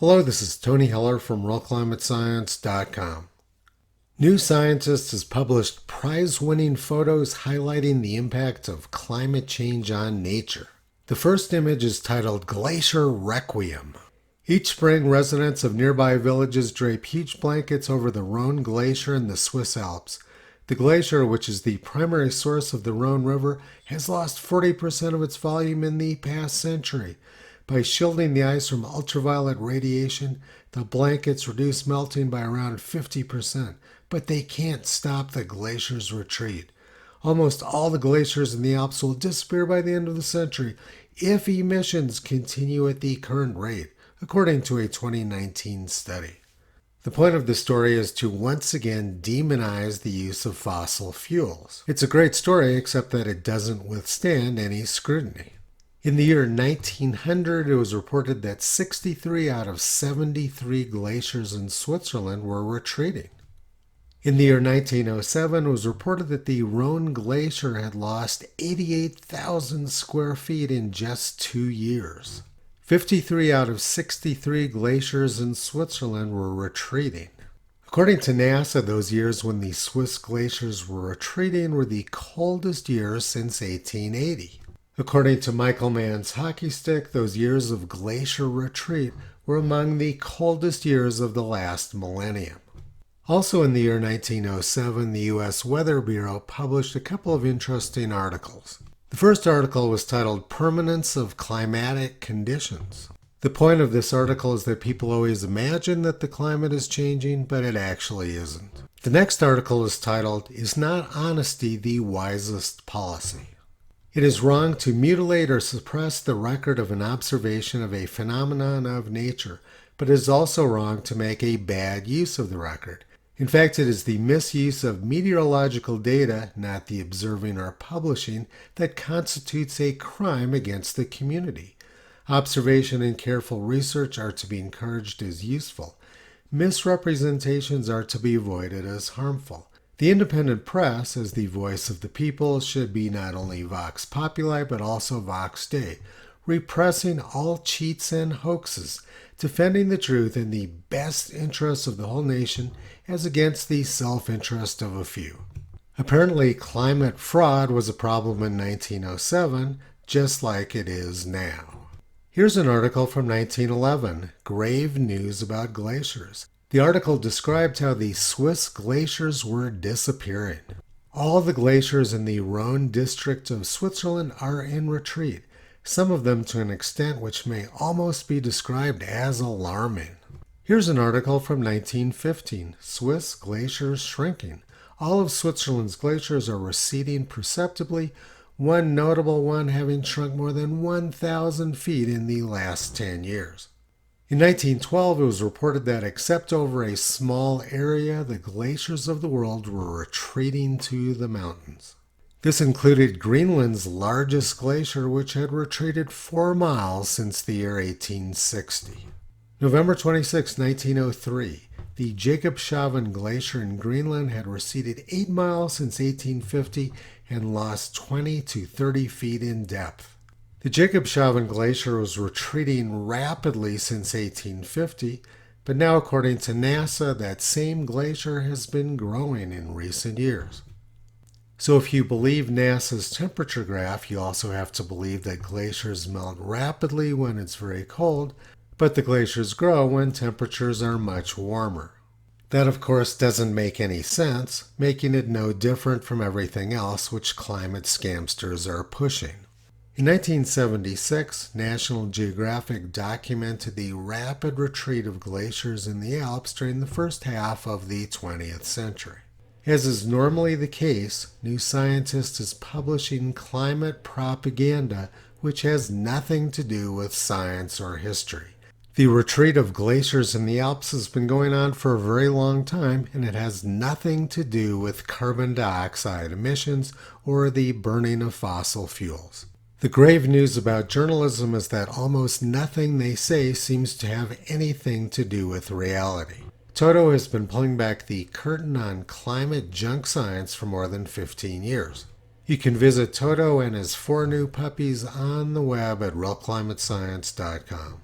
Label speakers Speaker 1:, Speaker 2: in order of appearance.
Speaker 1: Hello, this is Tony Heller from RealClimateScience.com. New Scientist has published prize-winning photos highlighting the impact of climate change on nature. The first image is titled Glacier Requiem. Each spring, residents of nearby villages drape huge blankets over the Rhone Glacier in the Swiss Alps. The glacier, which is the primary source of the Rhone River, has lost 40% of its volume in the past century. By shielding the ice from ultraviolet radiation, the blankets reduce melting by around 50%, but they can't stop the glacier's retreat. Almost all the glaciers in the Alps will disappear by the end of the century if emissions continue at the current rate, according to a 2019 study. The point of the story is to once again demonize the use of fossil fuels. It's a great story, except that it doesn't withstand any scrutiny. In the year 1900, it was reported that 63 out of 73 glaciers in Switzerland were retreating. In the year 1907, it was reported that the Rhone Glacier had lost 88,000 square feet in just 2 years. 53 out of 63 glaciers in Switzerland were retreating. According to NASA, those years when the Swiss glaciers were retreating were the coldest years since 1880. According to Michael Mann's hockey stick, those years of glacier retreat were among the coldest years of the last millennium. Also in the year 1907, the U.S. Weather Bureau published a couple of interesting articles. The first article was titled Permanence of Climatic Conditions. The point of this article is that people always imagine that the climate is changing, but it actually isn't. The next article is titled, Is Not Honesty the Wisest Policy? It is wrong to mutilate or suppress the record of an observation of a phenomenon of nature, but it is also wrong to make a bad use of the record. In fact, it is the misuse of meteorological data, not the observing or publishing, that constitutes a crime against the community. Observation and careful research are to be encouraged as useful. Misrepresentations are to be avoided as harmful. The independent press, as the voice of the people, should be not only vox populi but also vox dei, repressing all cheats and hoaxes, defending the truth in the best interests of the whole nation as against the self-interest of a few. Apparently, climate fraud was a problem in 1907, just like it is now. Here's an article from 1911, Grave News About Glaciers. The article described how the Swiss glaciers were disappearing. All the glaciers in the Rhone district of Switzerland are in retreat, some of them to an extent which may almost be described as alarming. Here's an article from 1915, Swiss Glaciers Shrinking. All of Switzerland's glaciers are receding perceptibly, one notable one having shrunk more than 1,000 feet in the last 10 years. In 1912, it was reported that except over a small area, the glaciers of the world were retreating to the mountains. This included Greenland's largest glacier, which had retreated 4 miles since the year 1860. November 26, 1903, the Jakobshavn Glacier in Greenland had receded 8 miles since 1850 and lost 20 to 30 feet in depth. The Jakobshavn Glacier was retreating rapidly since 1850, but now according to NASA, that same glacier has been growing in recent years. So if you believe NASA's temperature graph, you also have to believe that glaciers melt rapidly when it's very cold, but the glaciers grow when temperatures are much warmer. That, of course, doesn't make any sense, making it no different from everything else which climate scamsters are pushing. In 1976, National Geographic documented the rapid retreat of glaciers in the Alps during the first half of the 20th century. As is normally the case, New Scientist is publishing climate propaganda which has nothing to do with science or history. The retreat of glaciers in the Alps has been going on for a very long time, and it has nothing to do with carbon dioxide emissions or the burning of fossil fuels. The grave news about journalism is that almost nothing they say seems to have anything to do with reality. Toto has been pulling back the curtain on climate junk science for more than 15 years. You can visit Toto and his 4 new puppies on the web at realclimatescience.com.